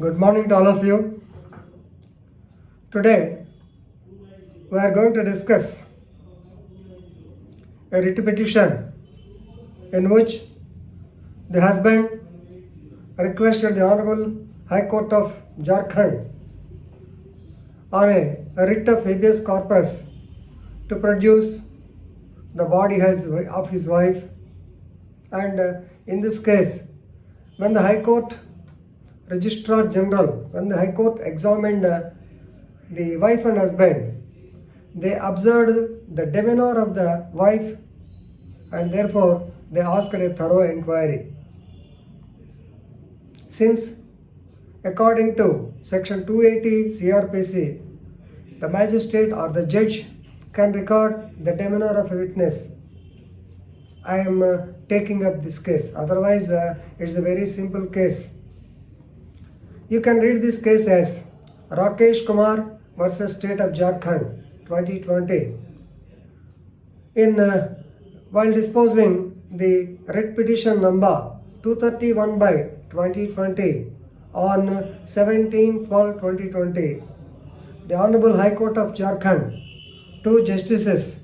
Good morning to all of you. Today we are going to discuss a writ petition in which the husband requested the Honorable High Court of Jharkhand on a writ of habeas corpus to produce the body of his wife, and in this case, when the High Court Registrar General, when the High Court examined the wife and husband, they observed the demeanor of the wife and therefore they asked a thorough inquiry. Since according to section 280 CRPC, the magistrate or the judge can record the demeanor of a witness, I am taking up this case. Otherwise, it's a very simple case. You can read this case as Rakesh Kumar versus State of Jharkhand 2020. While disposing the writ petition number 231 by 2020 on 17/12/2020, the Honorable High Court of Jharkhand, two Justices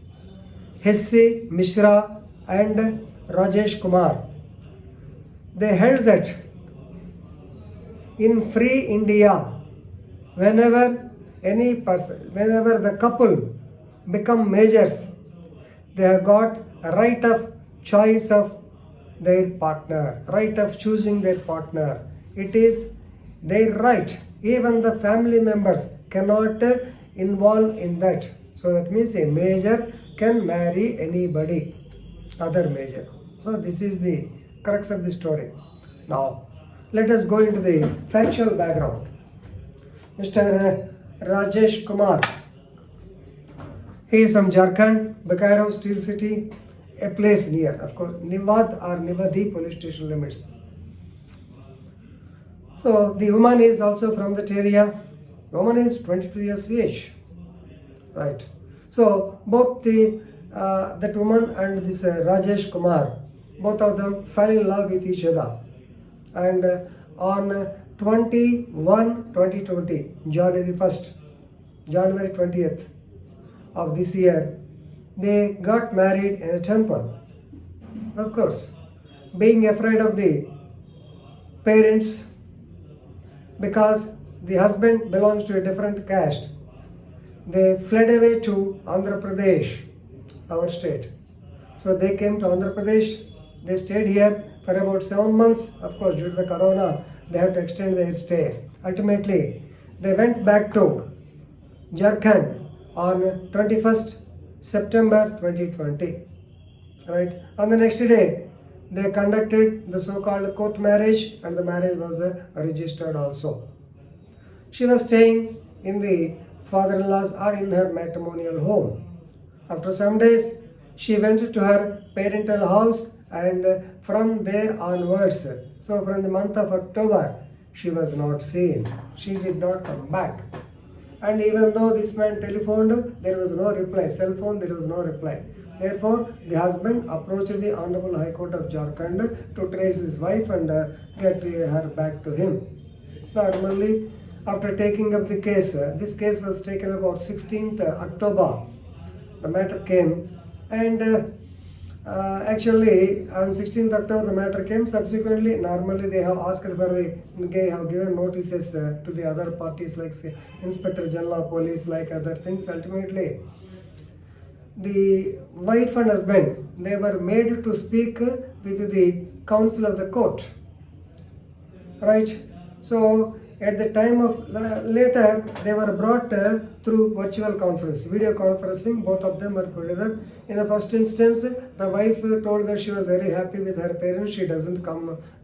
Hissi Mishra and Rajesh Kumar, they held that in free India, whenever the couple become majors, they have got a right of choice of their partner, right of choosing their partner. It is their right. Even the family members cannot involve in that. So that means a major can marry anybody, other major. So this is the crux of the story. Now, let us go into the factual background. Mr. Rajesh Kumar, he is from Jharkhand, Bakairo Steel City, a place near, of course, Nivad or Nivadi police station limits. So the woman is also from that area. The woman is 22 years age, right? So both that woman and this Rajesh Kumar, both of them fell in love with each other. And on 2020, January 20th of this year, they got married in a temple. Of course, being afraid of the parents, because the husband belongs to a different caste, they fled away to Andhra Pradesh, our state. So they came to Andhra Pradesh, they stayed here for about 7 months. Of course, due to the corona, they had to extend their stay. Ultimately, they went back to Jharkhand on 21st September 2020. Right? On the next day, they conducted the so-called court marriage, and the marriage was registered also. She was staying in the father-in-law's or in her matrimonial home. After some days, she went to her parental house, and from there onwards, so from the month of October, she was not seen. She did not come back. And even though this man telephoned, there was no reply. Cell phone, there was no reply. Therefore, the husband approached the Honorable High Court of Jharkhand to trace his wife and get her back to him. Normally, after taking up the case, this case was taken about 16th October. The matter came, and actually on 16th October the matter came. Subsequently, normally they have asked for they have given notices to the other parties like say, Inspector General of Police, like other things. Ultimately, the wife and husband, they were made to speak with the counsel of the court, right? So at the time of later, they were brought through virtual conference, video conferencing. Both of them were together. In the first instance, the wife told that she was very happy with her parents. She doesn't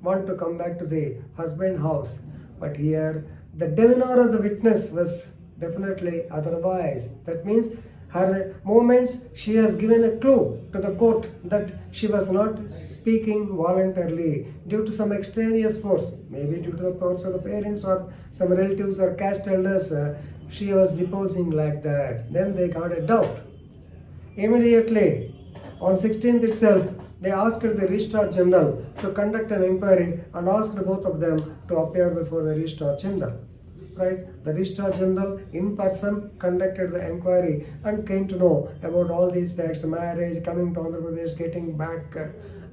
want to come back to the husband's house. But here, the demeanor of the witness was definitely otherwise. That means her movements, she has given a clue to the court that she was not speaking voluntarily due to some extraneous force, maybe due to the force of the parents or some relatives or caste elders. She was deposing like that. Then they got a doubt. Immediately, on 16th itself, they asked the Registrar General to conduct an inquiry and asked both of them to appear before the Registrar General. Right? The Registrar General in person conducted the inquiry and came to know about all these facts, marriage, coming to Andhra Pradesh, getting back,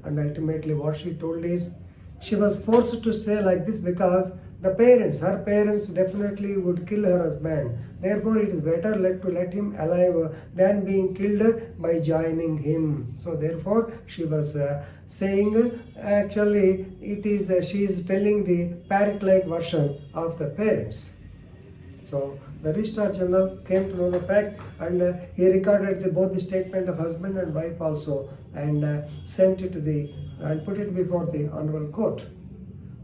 and ultimately what she told is she was forced to stay like this because her parents definitely would kill her husband. Therefore, it is better to let him alive than being killed by joining him. So, therefore, she was saying, actually, she is telling the parrot-like version of the parents. So, the Registrar General came to know the fact, and he recorded both the statement of husband and wife also, and sent it and put it before the Honorable Court.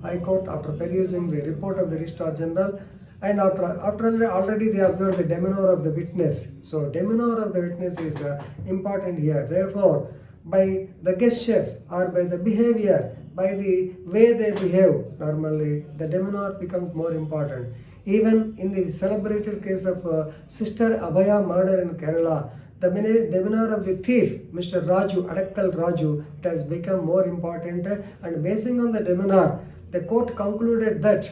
High Court, after perusing the report of the Registrar General, and after already they observed the demeanor of the witness. So, demeanor of the witness is important here. Therefore, by the gestures or by the behavior, by the way they behave, normally the demeanor becomes more important. Even in the celebrated case of Sister Abhaya murder in Kerala, the demeanor of the thief, Mr. Raju, Adakkal Raju, it has become more important, and basing on the demeanor, the court concluded that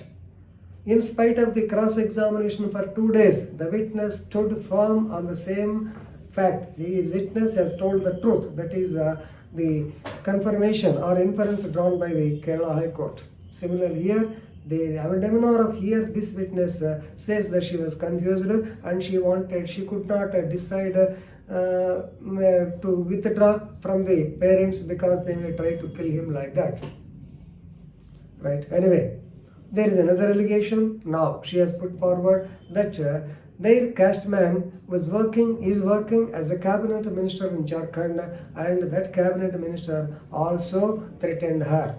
in spite of the cross-examination for 2 days, the witness stood firm on the same fact. The witness has told the truth. That is the confirmation or inference drawn by the Kerala High Court. Similarly here, the demeanor of here, this witness says that she was confused and she could not decide to withdraw from the parents because they may try to kill him like that. Right? Anyway, there is another allegation. Now she has put forward that their caste man is working as a cabinet minister in Jharkhand, and that cabinet minister also threatened her.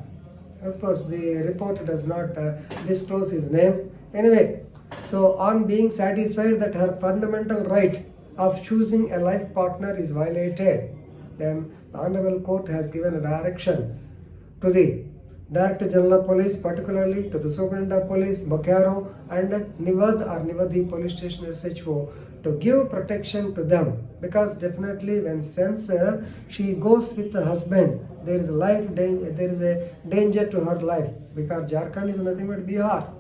Of course, the report does not disclose his name. Anyway, so on being satisfied that her fundamental right of choosing a life partner is violated, then the Honorable Court has given a direction to the Director General of Police, particularly to the Superintendent of Police, Bokaro, and Nivad or Nivadi Police Station SHO to give protection to them, because definitely when since she goes with the husband, there is a danger to her life, because Jharkhand is nothing but Bihar.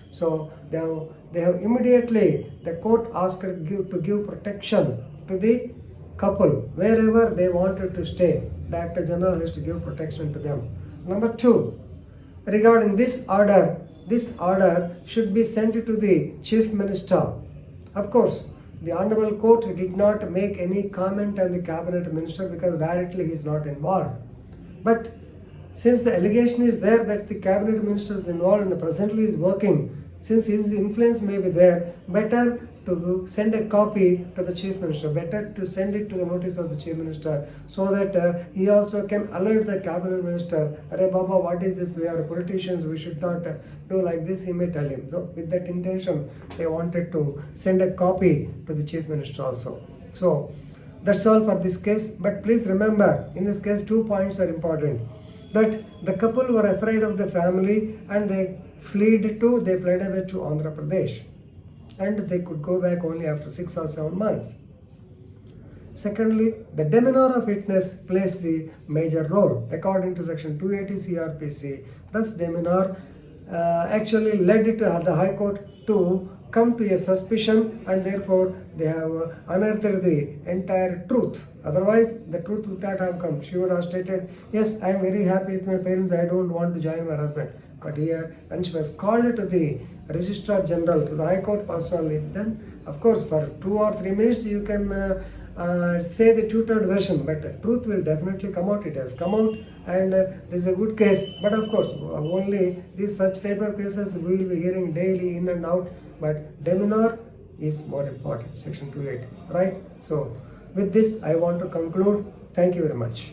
So they have immediately, the court asked her to give protection to the couple wherever they wanted to stay. Director General has to give protection to them. Number 2, regarding this order should be sent to the Chief Minister. Of course, the Honorable Court did not make any comment on the Cabinet Minister because directly he is not involved. But since the allegation is there that the Cabinet Minister is involved and presently is working, since his influence may be there, better to send a copy to the Chief Minister, better to send it to the notice of the Chief Minister, so that he also can alert the Cabinet Minister, Arey Baba, what is this? We are politicians, we should not do like this, he may tell him. So with that intention, they wanted to send a copy to the Chief Minister also. So that's all for this case. But please remember, in this case, 2 points are important. That the couple were afraid of the family and they fled away to Andhra Pradesh. And they could go back only after 6 or 7 months. Secondly, the demeanor of witness plays the major role according to section 280 CRPC. Thus, demeanor actually led the High Court to come to a suspicion, and therefore they have unearthed the entire truth. Otherwise, the truth would not have come. She would have stated, yes, I am very happy with my parents, I don't want to join my husband. But here, when she was called to the Registrar General, to the High Court personally, then of course for 2 or 3 minutes you can say the tutored version, but the truth will definitely come out. It has come out, and this is a good case. But of course, only these such type of cases we will be hearing daily in and out. But demeanor is more important, section 280, right? So with this, I want to conclude. Thank you very much.